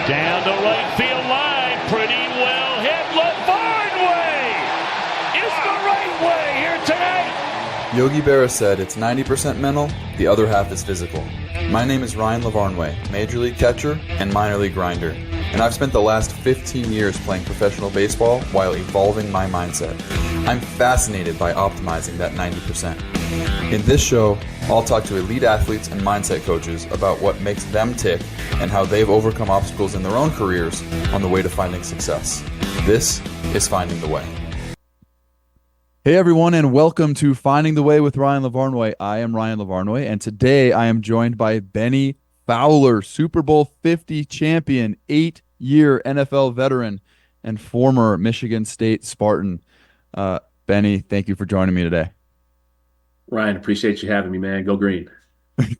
Down the right field line, pretty well hit. LaVarn way is the right way here tonight. Yogi Berra said it's 90% mental, the other half is physical. My name is Ryan LaVarnway, Major League catcher and minor league grinder, and I've spent the last 15 years playing professional baseball while evolving my mindset. I'm fascinated by optimizing that 90%. In this show, I'll talk to elite athletes and mindset coaches about what makes them tick and how they've overcome obstacles in their own careers on the way to finding success. This is Finding the Way. Hey everyone, and welcome to Finding the Way with Ryan LaVarnway. I am Ryan LaVarnway, and today I am joined by Bennie Fowler, Super Bowl 50 champion, 8-year NFL veteran, and former Michigan State Spartan. Bennie, thank you for joining me today. Ryan, appreciate you having me, man. Go green.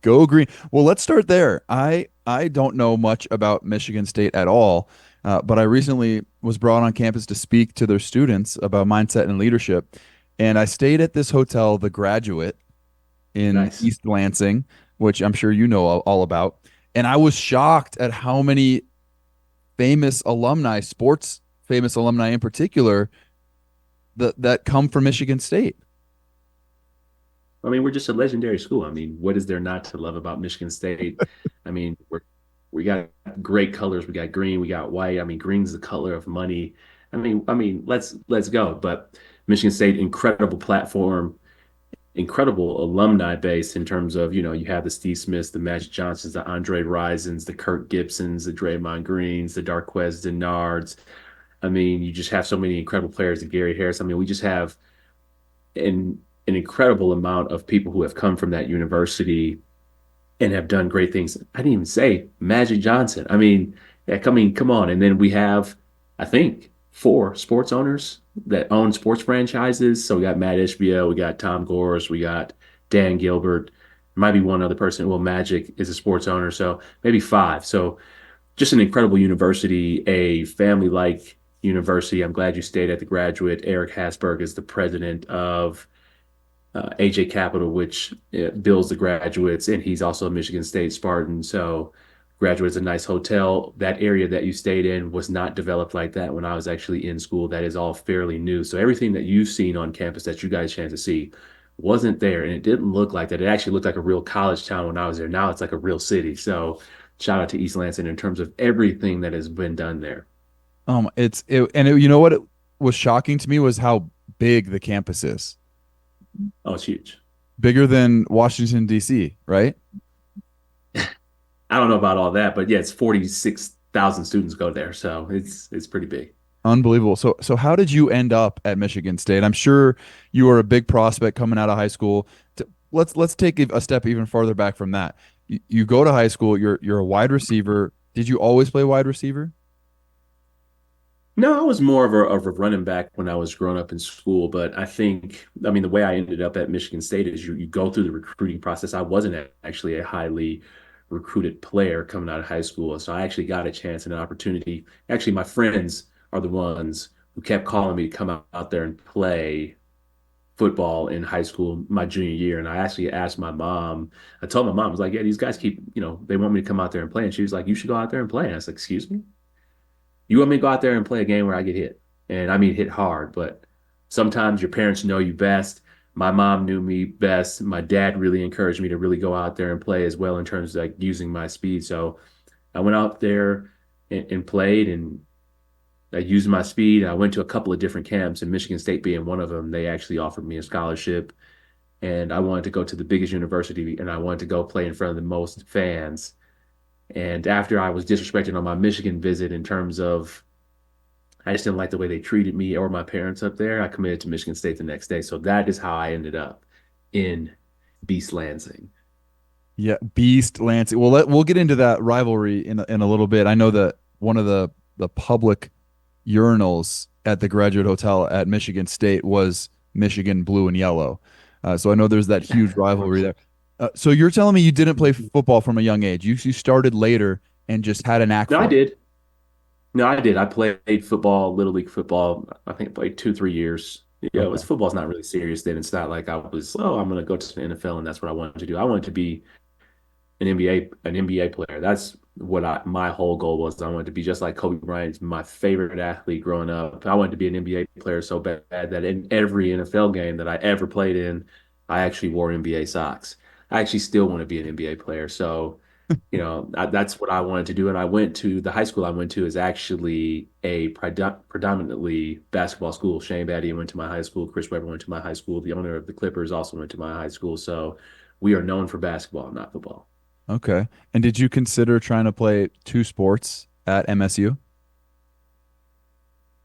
Go green. Well, let's start there. I don't know much about Michigan State at all, but I recently was brought on campus to speak to their students about mindset and leadership. And I stayed at this hotel, The Graduate, in Nice. East Lansing, which I'm sure you know all about. And I was shocked at how many famous alumni, sports famous alumni in particular, that come from Michigan State. I mean, we're just a legendary school. I mean, what is there not to love about Michigan State? I mean, we got great colors. We got green, we got white. I mean, green's the color of money. I mean, let's go. But Michigan State, incredible platform, incredible alumni base in terms of, you have the Steve Smiths, the Magic Johnsons, the Andre Risons, the Kirk Gibsons, the Draymond Greens, the Darqueze Denards. I mean, you just have so many incredible players, the Gary Harris. I mean, we just have an incredible amount of people who have come from that university and have done great things. I didn't even say Magic Johnson. I mean, come on. And then we have, I think, 4 sports owners that own sports franchises. So we got Matt Ishbia, we got Tom Gores, we got Dan Gilbert. There might be one other person. Well, Magic is a sports owner, so maybe 5. So just an incredible university, a family-like university. I'm glad you stayed at The Graduate. Eric Hasberg is the president of AJ Capital, which builds the Graduates, and he's also a Michigan State Spartan. So Graduate's a nice hotel. That area that you stayed in was not developed like that when I was actually in school. That is all fairly new. So everything that you've seen on campus that you guys chance to see wasn't there, and it didn't look like that. It actually looked like a real college town when I was there. Now it's like a real city. So shout out to East Lansing in terms of everything that has been done there. You know what it was shocking to me was how big the campus is. Oh, it's huge. Bigger than Washington, D.C., right? I don't know about all that, but yeah, it's 46,000 students go there. So it's pretty big. Unbelievable. So how did you end up at Michigan State? I'm sure you were a big prospect coming out of high school. Let's take a step even farther back from that. You go to high school, you're a wide receiver. Did you always play wide receiver? No, I was more of a running back when I was growing up in school. But I mean, the way I ended up at Michigan State is you go through the recruiting process. I wasn't actually a highly recruited player coming out of high school. So I actually got a chance and an opportunity. Actually, my friends are the ones who kept calling me to come out there and play football in high school my junior year. And I actually asked my mom, I told my mom, I was like, yeah, these guys keep, they want me to come out there and play. And she was like, you should go out there and play. And I was like, excuse me? You want me to go out there and play a game where I get hit? And I mean, hit hard, but sometimes your parents know you best. My mom knew me best. My dad really encouraged me to really go out there and play as well in terms of like using my speed. So I went out there and played, and I used my speed. I went to a couple of different camps, and Michigan State being one of them. They actually offered me a scholarship, and I wanted to go to the biggest university, and I wanted to go play in front of the most fans. And after I was disrespected on my Michigan visit in terms of I just didn't like the way they treated me or my parents up there, I committed to Michigan State the next day. So that is how I ended up in Beast Lansing. Yeah, Beast Lansing. Well, we'll get into that rivalry in a little bit. I know that one of the public urinals at the Graduate Hotel at Michigan State was Michigan blue and yellow. So I know there's that huge rivalry there. So you're telling me you didn't play football from a young age. You started later and just had a knack No, for I it. did. No, I did. I played football, Little League football. I think I played 2, 3 years. Yeah, it was Okay. football's not really serious then. It's not like I was, oh, I'm going to go to the NFL and that's what I wanted to do. I wanted to be an NBA player. That's what my whole goal was. I wanted to be just like Kobe Bryant, my favorite athlete growing up. I wanted to be an NBA player so bad that in every NFL game that I ever played in, I actually wore NBA socks. I actually still want to be an NBA player. So, that's what I wanted to do. And I went to the high school I went to is actually a predominantly basketball school. Shane Battier went to my high school. Chris Webber went to my high school. The owner of the Clippers also went to my high school. So we are known for basketball, not football. Okay. And did you consider trying to play two sports at MSU?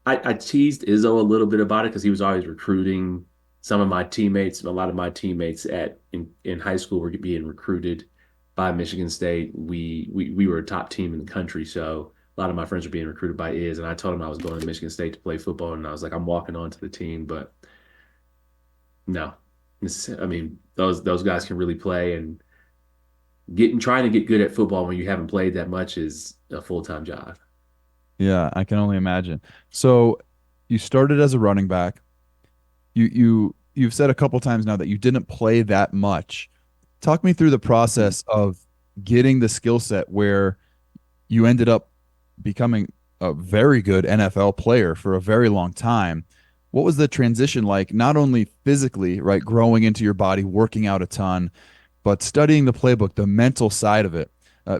I teased Izzo a little bit about it because he was always recruiting some of my teammates. A lot of my teammates in high school were being recruited by Michigan State. We were a top team in the country, so a lot of my friends were being recruited by Iz. And I told him I was going to Michigan State to play football, and I was like, I'm walking on to the team, but no. I mean, those guys can really play, and getting trying to get good at football when you haven't played that much is a full-time job. Yeah, I can only imagine. So you started as a running back. You've said a couple times now that you didn't play that much. Talk me through the process of getting the skill set where you ended up becoming a very good NFL player for a very long time. What was the transition like, not only physically, right, growing into your body, working out a ton, but studying the playbook, the mental side of it?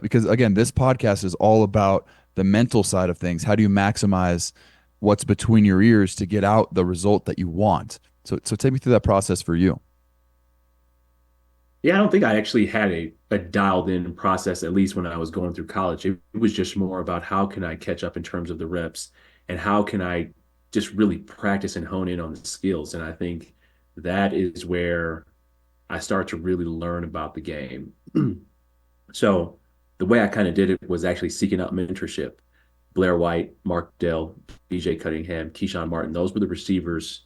Because again, this podcast is all about the mental side of things. How do you maximize what's between your ears to get out the result that you want? So take me through that process for you. Yeah, I don't think I actually had a dialed in process, at least when I was going through college. It was just more about how can I catch up in terms of the reps and how can I just really practice and hone in on the skills. And I think that is where I start to really learn about the game. So the way I kind of did it was actually seeking out mentorship. Blair White, Mark Dell, BJ Cunningham, Keyshawn Martin, those were the receivers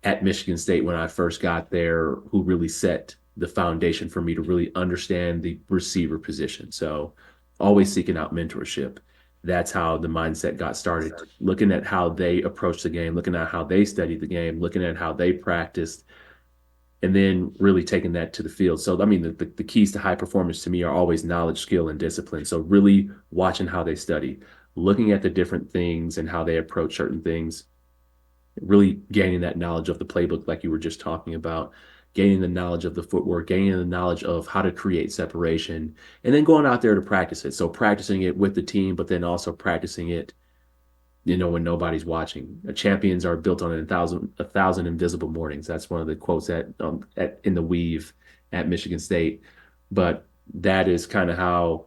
at Michigan State when I first got there who really set the foundation for me to really understand the receiver position. So always seeking out mentorship. That's how the mindset got started. Looking at how they approach the game, looking at how they studied the game, looking at how they practiced, and then really taking that to the field. So, I mean, the keys to high performance to me are always knowledge, skill, and discipline. So, really watching how they study, looking at the different things and how they approach certain things, really gaining that knowledge of the playbook, like you were just talking about, gaining the knowledge of the footwork, gaining the knowledge of how to create separation, and then going out there to practice it. So practicing it with the team, but then also practicing it, when nobody's watching. Champions are built on a thousand invisible mornings. That's one of the quotes in the weave at Michigan State. But that is kind of how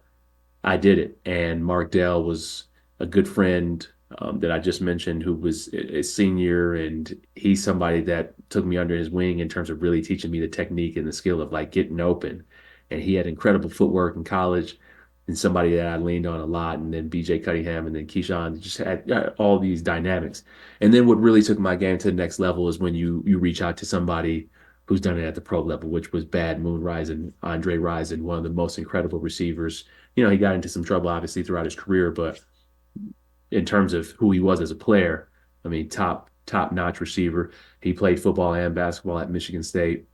I did it. And Mark Dell was a good friend that I just mentioned who was a senior, and he's somebody that took me under his wing in terms of really teaching me the technique and the skill of like getting open. And he had incredible footwork in college, and somebody that I leaned on a lot. And then BJ Cunningham and then Keyshawn just had all these dynamics. And then what really took my game to the next level is when you reach out to somebody who's done it at the pro level, which was Bad Moon Rising, Andre Rison, one of the most incredible receivers. He got into some trouble obviously throughout his career, but in terms of who he was as a player, I mean, top notch receiver. He played football and basketball at Michigan State,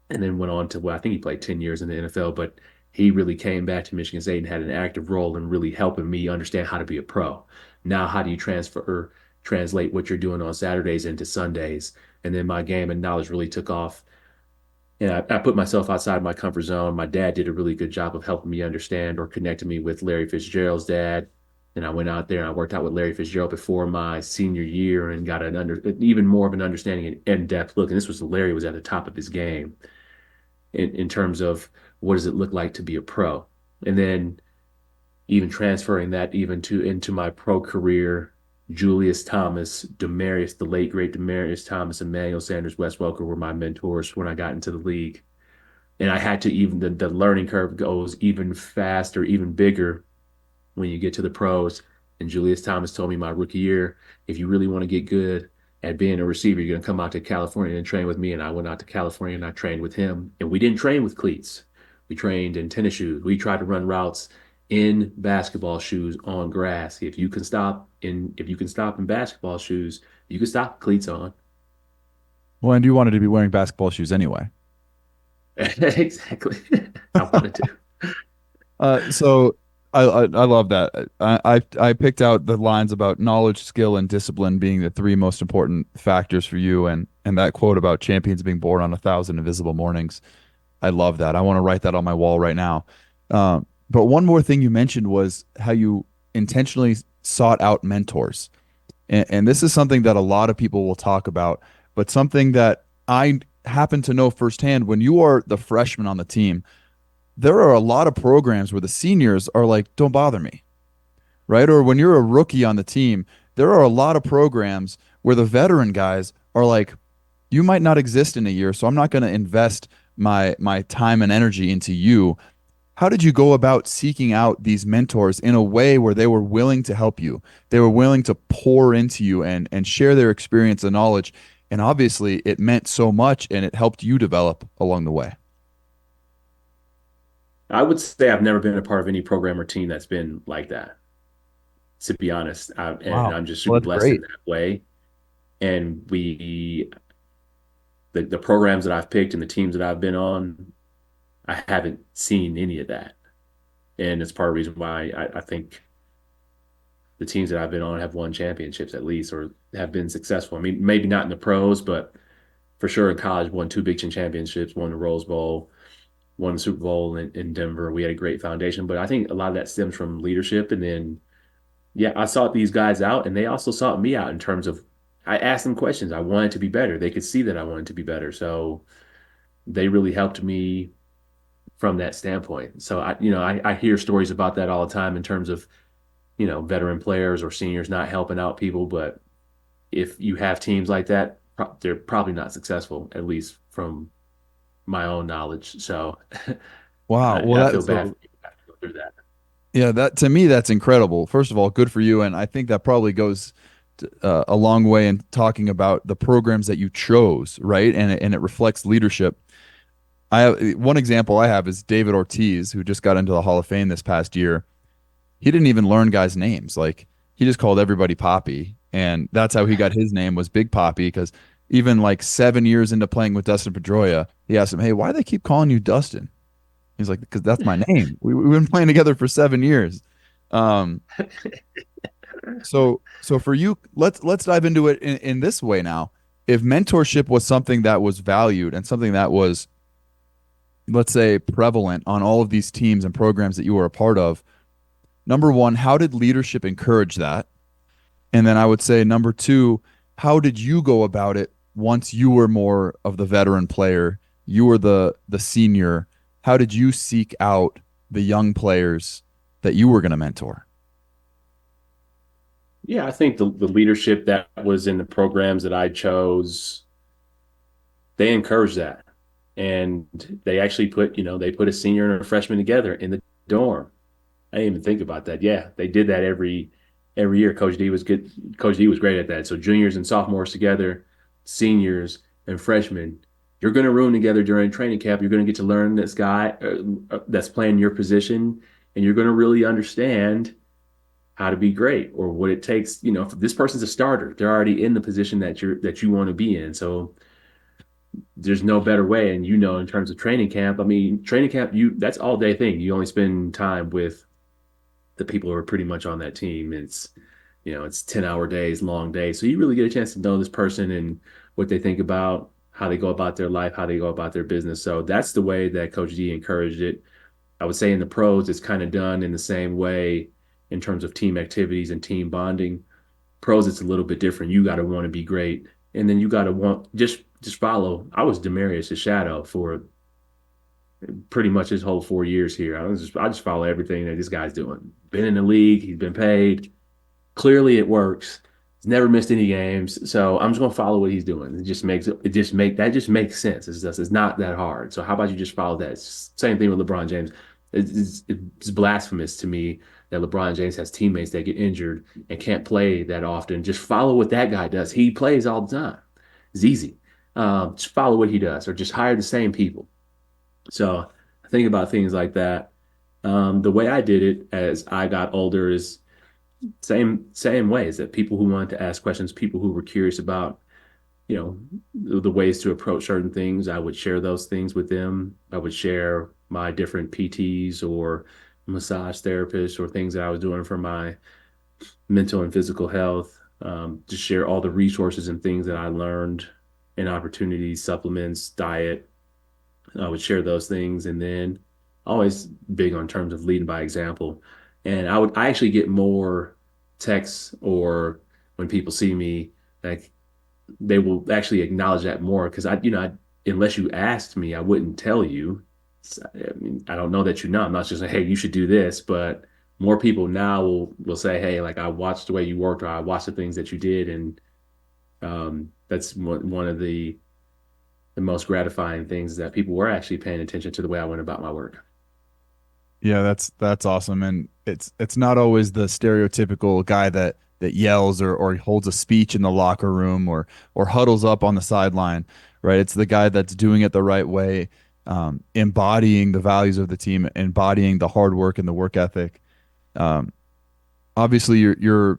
and then went on to, well, I think he played 10 years in the NFL, but he really came back to Michigan State and had an active role in really helping me understand how to be a pro. Now, how do you translate what you're doing on Saturdays into Sundays? And then my game and knowledge really took off. And I put myself outside my comfort zone. My dad did a really good job of helping me understand or connecting me with Larry Fitzgerald's dad. And I went out there and I worked out with Larry Fitzgerald before my senior year and got even more of an understanding and in-depth look. And this was Larry was at the top of his game in terms of what does it look like to be a pro. And then even transferring that even to into my pro career, Julius Thomas, Demarius, the late great Demarius Thomas, Emmanuel Sanders, Wes Welker were my mentors when I got into the league. And I had to even the learning curve goes even faster, even bigger when you get to the pros. And Julius Thomas told me my rookie year, if you really want to get good at being a receiver, you're going to come out to California and train with me. And I went out to California and I trained with him. And we didn't train with cleats. We trained in tennis shoes. We tried to run routes in basketball shoes on grass. If you can stop in basketball shoes, you can stop cleats on. Well, and you wanted to be wearing basketball shoes anyway. Exactly. I wanted to. So I love that. I picked out the lines about knowledge, skill, and discipline being the three most important factors for you, and that quote about champions being born on 1,000 invisible mornings. I love that. I want to write that on my wall right now. But one more thing you mentioned was how you intentionally sought out mentors. And this is something that a lot of people will talk about, but something that I happen to know firsthand when you are the freshman on the team, there are a lot of programs where the seniors are like, don't bother me, right? Or when you're a rookie on the team, there are a lot of programs where the veteran guys are like, you might not exist in a year, so I'm not going to invest my time and energy into you. How did you go about seeking out these mentors in a way where they were willing to help you? They were willing to pour into you and share their experience and knowledge. And obviously, it meant so much and it helped you develop along the way. I would say I've never been a part of any program or team that's been like that, to be honest. And Wow. I'm just Well, super that's blessed in great. that way. And the programs that I've picked and the teams that I've been on, I haven't seen any of that. And it's part of the reason why I think the teams that I've been on have won championships at least or have been successful. I mean, maybe not in the pros, but for sure in college, won two Big Ten championships, won the Rose Bowl, won the Super Bowl in Denver. We had a great foundation. But I think a lot of that stems from leadership. And then, yeah, I sought these guys out and they also sought me out in terms of I asked them questions. I wanted to be better. They could see that I wanted to be better. So they really helped me from that standpoint. So I hear stories about that all the time in terms of, veteran players or seniors not helping out people. But if you have teams like that, they're probably not successful, at least from my own knowledge. So Wow. Well, I that feel bad so for people who have to go through that. yeah, that to me that's incredible. First of all, good for you, and I think that probably goes a long way in talking about the programs that you chose, right? And it reflects leadership. I have one example I have is David Ortiz, who just got into the Hall of Fame this past year. He didn't even learn guys' names. Like he just called everybody Poppy, and that's how he got his name was Big Poppy. Because even like 7 years into playing with Dustin Pedroia, he asked him, "Hey, why do they keep calling you Dustin?" He's like, "Because that's my name. We've been playing together for 7 years." Um, so for you, let's dive into it in this way now. If mentorship was something that was valued and something that was, let's say, prevalent on all of these teams and programs that you were a part of, number one, how did leadership encourage that? And then I would say number two, how did you go about it once you were more of the veteran player, you were the senior? How did you seek out the young players that you were going to mentor? Yeah, I think the leadership that was in the programs that I chose, they encouraged that. And they actually they put a senior and a freshman together in the dorm. I didn't even think about that. Yeah, they did that every year. Coach D was good. Coach D was great at that. So juniors and sophomores together, seniors and freshmen, you're going to room together during training camp. You're going to get to learn this guy that's playing your position, and you're going to really understand how to be great or what it takes. If this person's a starter, they're already in the position that you want to be in. So there's no better way. And in terms of training camp, I mean, training camp, that's all day thing. You only spend time with the people who are pretty much on that team. It's 10-hour days, long days. So you really get a chance to know this person and what they think about, how they go about their life, how they go about their business. So that's the way that Coach D encouraged it. I would say in the pros, it's kind of done in the same way in terms of team activities and team bonding. Pros, it's a little bit different. You got to want to be great. And then you got to want just follow. I was Demarius' shadow for pretty much his whole 4 years here. I just follow everything that this guy's doing. Been in the league, he's been paid. Clearly, it works. He's never missed any games, so I'm just gonna follow what he's doing. That just makes sense. It's not that hard. So how about you just follow that? Same thing with LeBron James. It's blasphemous to me that LeBron James has teammates that get injured and can't play that often. Just follow what that guy does. He plays all the time. It's easy. Just follow what he does, or just hire the same people. So think about things like that. The way I did it as I got older is same ways that people who wanted to ask questions, people who were curious about, the ways to approach certain things. I would share those things with them. I would share my different PTs or massage therapist or things that I was doing for my mental and physical health. Just share all the resources and things that I learned and opportunities, supplements, diet. I would share those things, and then always big on terms of leading by example. And I actually get more texts or when people see me, like they will actually acknowledge that more because unless you asked me, I wouldn't tell you. I mean, I don't know that you know. I'm not just like, hey, you should do this, but more people now will say, hey, like I watched the way you worked, or I watched the things that you did, and that's one of the most gratifying things that people were actually paying attention to the way I went about my work. Yeah, that's awesome. And it's not always the stereotypical guy that yells or holds a speech in the locker room or huddles up on the sideline, right? It's the guy that's doing it the right way, embodying the values of the team, embodying the hard work and the work ethic. Um, Obviously you're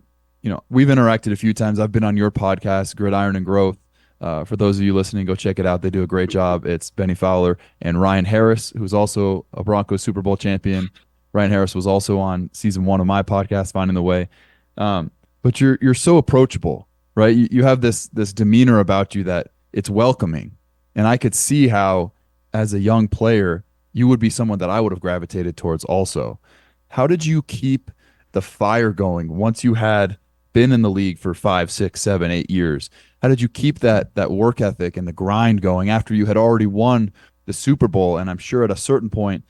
we've interacted a few times. I've been on your podcast, Gridiron and Growth. For those of you listening, go check it out. They do a great job. It's Bennie Fowler and Ryan Harris, who's also a Broncos Super Bowl champion. Ryan Harris was also on season 1 of my podcast, Finding the Way. But you're so approachable, right? You have this demeanor about you that it's welcoming, and I could see how, as a young player, you would be someone that I would have gravitated towards also. How did you keep the fire going once you had been in the league for 5, 6, 7, 8 years? How did you keep that work ethic and the grind going after you had already won the Super Bowl? And I'm sure at a certain point,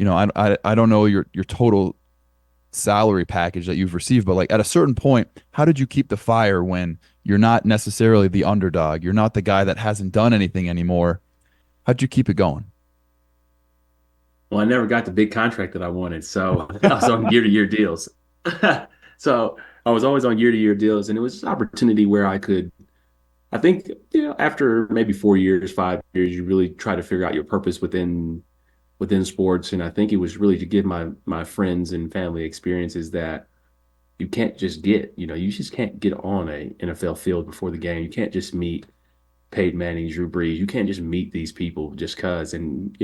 I don't know your total salary package that you've received, but like at a certain point, how did you keep the fire when you're not necessarily the underdog? You're not the guy that hasn't done anything anymore. How'd you keep it going? Well, I never got the big contract that I wanted, so I was on year-to-year deals. So I was always on year-to-year deals, and it was an opportunity where I could. I think after maybe 4 years, 5 years, you really try to figure out your purpose within sports, and I think it was really to give my friends and family experiences that you can't just get. You just can't get on a NFL field before the game. You can't just meet Peyton Manning, Drew Brees. You can't just meet these people just cause. And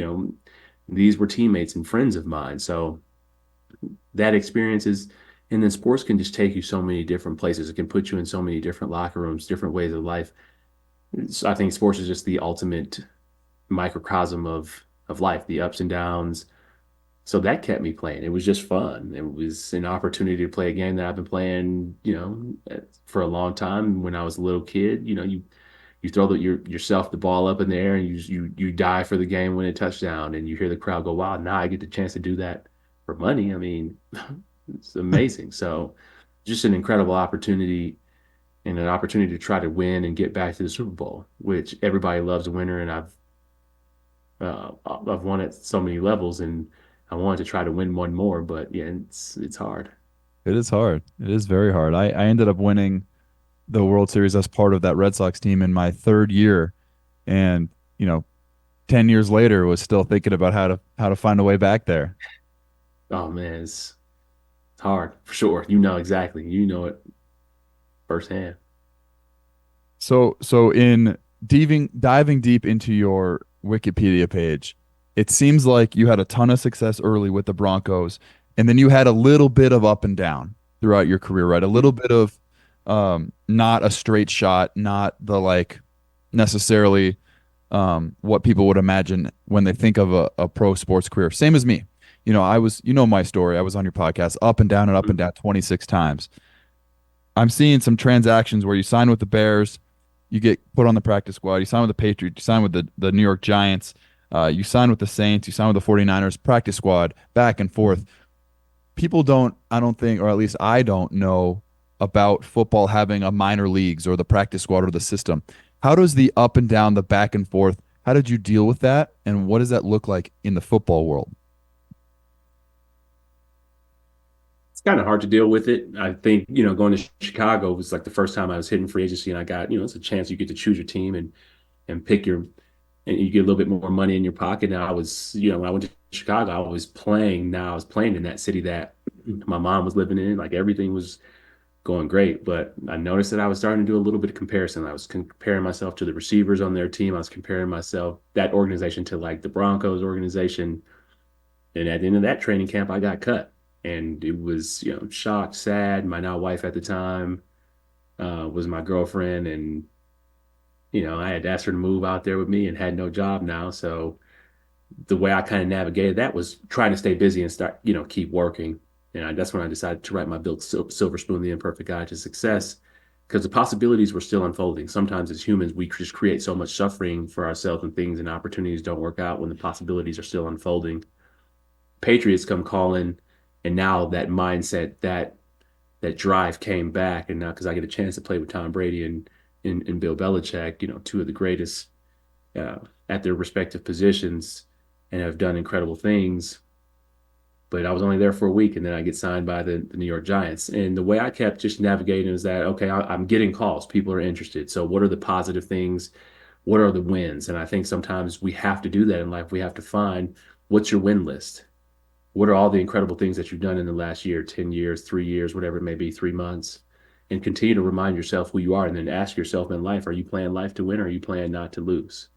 these were teammates and friends of mine. So that experience is, and then sports can just take you so many different places. It can put you in so many different locker rooms, different ways of life. So I think sports is just the ultimate microcosm of life, the ups and downs. So that kept me playing. It was just fun. It was an opportunity to play a game that I've been playing, for a long time. When I was a little kid, you throw yourself the ball up in the air and you die for the game when it touchdown, and you hear the crowd go, wow, now I get the chance to do that for money. I mean, it's amazing. So just an incredible opportunity, and an opportunity to try to win and get back to the Super Bowl, which everybody loves a winner, and I've won at so many levels, and I wanted to try to win one more, but yeah, it's hard. It is hard. It is very hard. I ended up winning the World Series as part of that Red Sox team in my third year, and 10 years later was still thinking about how to find a way back there. Oh man, it's hard for sure. You know exactly. You know it firsthand. So in diving deep into your Wikipedia page, it seems like you had a ton of success early with the Broncos, and then you had a little bit of up and down throughout your career, right? A little bit of not a straight shot, not the like necessarily what people would imagine when they think of a pro sports career. Same as me. I was, my story. I was on your podcast, up and down and up and down 26 times. I'm seeing some transactions where you sign with the Bears, you get put on the practice squad, you sign with the Patriots, you sign with the New York Giants, you sign with the Saints, you sign with the 49ers, practice squad, back and forth. People don't, I don't think, or at least I don't know about football having a minor leagues or the practice squad or the system. How does the up and down, the back and forth, how did you deal with that? And what does that look like in the football world? It's kind of hard to deal with it. I think, going to Chicago was like the first time I was hitting free agency, and I got, it's a chance you get to choose your team and pick and you get a little bit more money in your pocket. Now I was, when I went to Chicago, I was playing. Now I was playing in that city that my mom was living in. Like everything was going great, but I noticed that I was starting to do a little bit of comparison. I was comparing myself to the receivers on their team. I was comparing that organization to like the Broncos organization. And at the end of that training camp, I got cut. And it was, shocked, sad. My now wife at the time was my girlfriend. And, I had asked her to move out there with me and had no job now. So the way I kind of navigated that was trying to stay busy and start, keep working. And that's when I decided to write my book, Silver Spoon, The Imperfect Guide to Success, because the possibilities were still unfolding. Sometimes as humans, we just create so much suffering for ourselves when things and opportunities don't work out when the possibilities are still unfolding. Patriots come calling, and now that mindset, that drive came back. And now because I get a chance to play with Tom Brady and Bill Belichick, two of the greatest uh, at their respective positions and have done incredible things. But I was only there for a week, and then I get signed by the New York Giants. And the way I kept just navigating is that, okay, I'm getting calls. People are interested. So what are the positive things? What are the wins? And I think sometimes we have to do that in life. We have to find what's your win list? What are all the incredible things that you've done in the last year, 10 years, 3 years, whatever it may be, 3 months? And continue to remind yourself who you are. And then ask yourself in life, are you playing life to win or are you playing not to lose?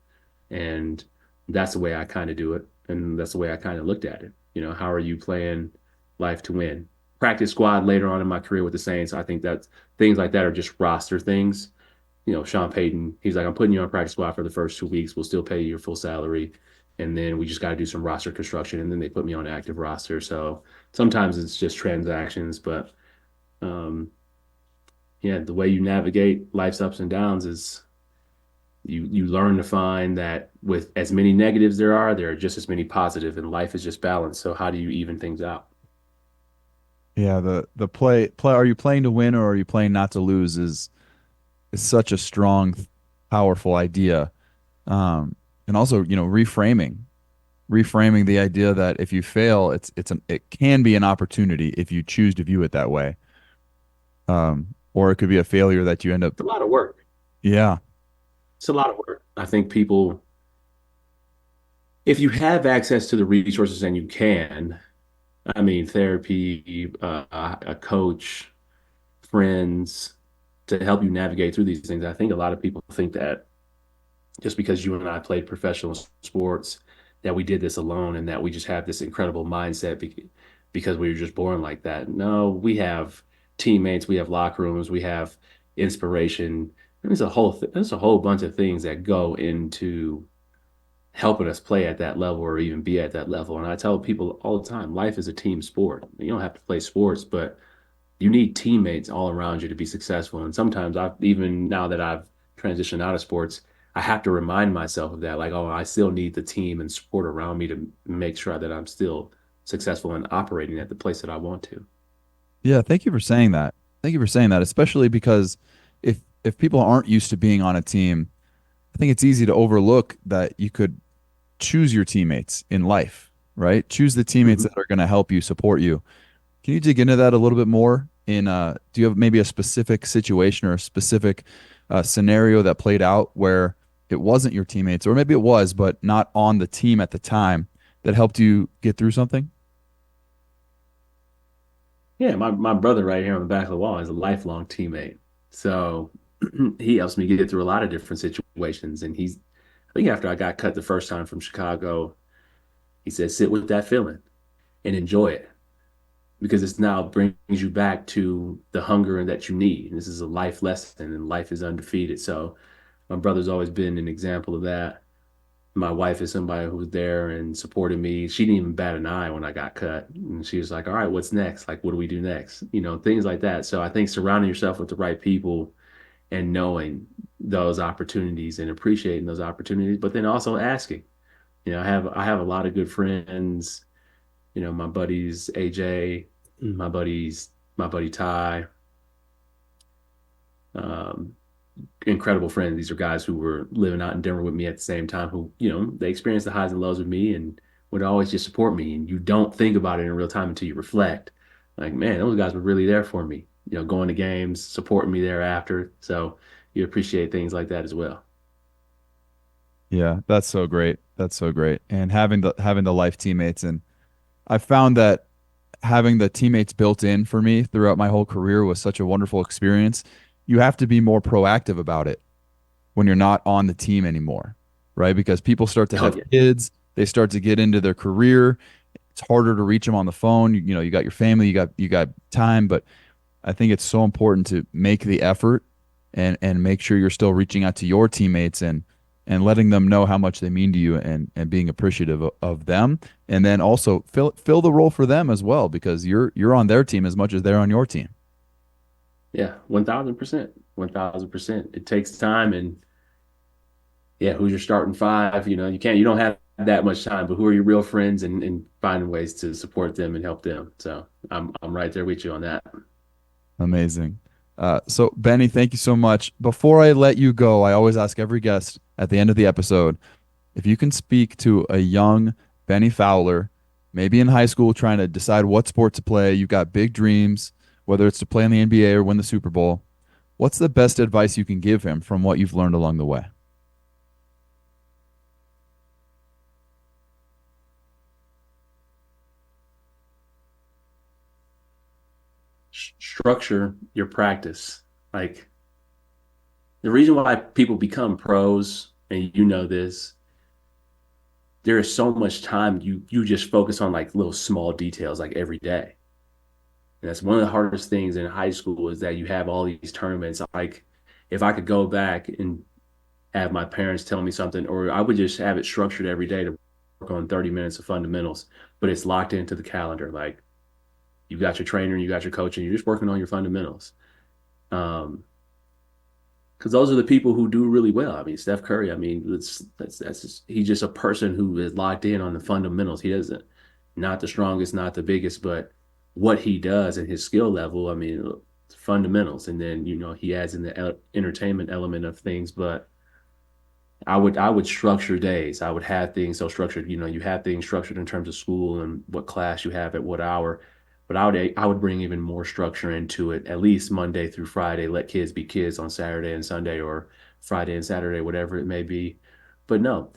And that's the way I kind of do it. And that's the way I kind of looked at it. How are you playing life to win? Practice squad later on in my career with the Saints. I think that things like that are just roster things. Sean Payton, he's like, I'm putting you on practice squad for the first 2 weeks. We'll still pay you your full salary. And then we just got to do some roster construction. And then they put me on active roster. So sometimes it's just transactions. But yeah, the way you navigate life's ups and downs is you learn to find that with as many negatives there are just as many positive, and life is just balance. So how do you even things out? Yeah, the play are you playing to win or are you playing not to lose is such a strong, powerful idea. And also, reframing the idea that if you fail, it can be an opportunity if you choose to view it that way. Or it could be a failure that you end up. It's a lot of work. Yeah. It's a lot of work. I think people, if you have access to the resources and you can, I mean, therapy, a coach, friends to help you navigate through these things. I think a lot of people think that just because you and I played professional sports, that we did this alone and that we just have this incredible mindset because we were just born like that. No, we have teammates, we have locker rooms, we have inspiration. There's a whole bunch of things that go into helping us play at that level or even be at that level. And I tell people all the time, life is a team sport. You don't have to play sports, but you need teammates all around you to be successful. And sometimes even now that I've transitioned out of sports, I have to remind myself of that. Like, oh, I still need the team and support around me to make sure that I'm still successful and operating at the place that I want to. Yeah, thank you for saying that. Thank you for saying that, especially because if people aren't used to being on a team, I think it's easy to overlook that you could choose your teammates in life, right? Choose the teammates Mhm. that are going to help you, support you. Can you dig into that a little bit more? Do you have maybe a specific situation or a specific scenario that played out where it wasn't your teammates, or maybe it was, but not on the team at the time that helped you get through something? Yeah, my brother right here on the back of the wall is a lifelong teammate. So he helps me get through a lot of different situations. And I think after I got cut the first time from Chicago, he said, sit with that feeling and enjoy it because it's now brings you back to the hunger that you need. And this is a life lesson and life is undefeated. So my brother's always been an example of that. My wife is somebody who was there and supported me. She didn't even bat an eye when I got cut. And she was like, all right, what's next? Like, what do we do next? Things like that. So I think surrounding yourself with the right people and knowing those opportunities and appreciating those opportunities, but then also asking. I have a lot of good friends, my buddies AJ, my buddy Ty, um, incredible friends. These are guys who were living out in Denver with me at the same time, who, they experienced the highs and lows with me and would always just support me. And you don't think about it in real time until you reflect. Like, man, those guys were really there for me, going to games, supporting me thereafter. So you appreciate things like that as well. Yeah, that's so great. That's so great. And having the life teammates, and I found that having the teammates built in for me throughout my whole career was such a wonderful experience. You have to be more proactive about it when you're not on the team anymore, right? Because people start to Oh, have yeah. kids, they start to get into their career. it's harder to reach them on the phone. You know, you got your family, you got time, but I think it's so important to make the effort and make sure you're still reaching out to your teammates and letting them know how much they mean to you and being appreciative of them. And then also fill the role for them as well, because you're on their team as much as they're on your team. Yeah, 1000%. 1000%. It takes time, and yeah, who's your starting five? You know, you don't have that much time, but who are your real friends, and finding ways to support them and help them. So I'm right there with you on that. Amazing. So Bennie, thank you so much. Before I let you go, I always ask every guest at the end of the episode, if you can speak to a young Bennie Fowler, maybe in high school, trying to decide what sport to play. You've got big dreams, whether it's to play in the NBA or win the Super Bowl. What's the best advice you can give him from what you've learned along the way? Structure your practice. Like, the reason why people become pros, and you know this, there is so much time you just focus on like little small details like every day. And that's one of the hardest things in high school, is that you have all these tournaments. Like, if I could go back and have my parents tell me something, or I would just have it structured every day to work on 30 minutes of fundamentals, but it's locked into the calendar. Like, you got your trainer, you got your coach, and you're just working on your fundamentals. Because those are the people who do really well. I mean, Steph Curry, I mean, that's just, he's just a person who is locked in on the fundamentals. He doesn't, not the strongest, not the biggest, but what he does and his skill level, I mean, fundamentals. And then, you know, he adds in the entertainment element of things. But I would structure days. I would have things so structured. You know, you have things structured in terms of school and what class you have at what hour. But I would bring even more structure into it, at least Monday through Friday. Let kids be kids on Saturday and Sunday, or Friday and Saturday, whatever it may be. But no,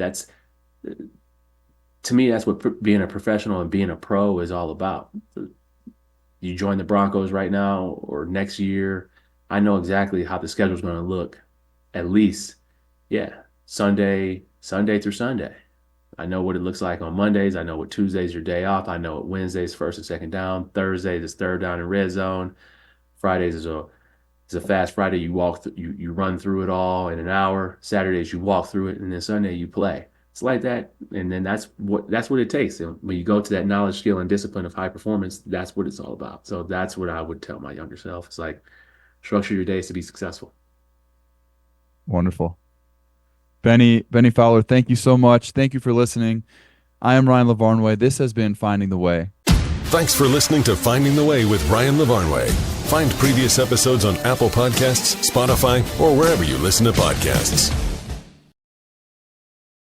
to me, that's what being a professional and being a pro is all about. You join the Broncos right now or next year, I know exactly how the schedule is going to look. At least, yeah, Sunday through Sunday. I know what it looks like on Mondays. I know what Tuesdays your day off. I know what Wednesdays first and second down. Thursdays is third down and red zone. Fridays is a fast Friday. You run through it all in an hour. Saturdays you walk through it, and then Sunday you play. It's like that, and then that's what it takes. And when you go to that knowledge, skill, and discipline of high performance, that's what it's all about. So that's what I would tell my younger self. It's like, structure your days to be successful. Wonderful. Bennie Fowler, thank you so much. Thank you for listening. I am Ryan Lavarnway. This has been Finding the Way. Thanks for listening to Finding the Way with Ryan Lavarnway. Find previous episodes on Apple Podcasts, Spotify, or wherever you listen to podcasts.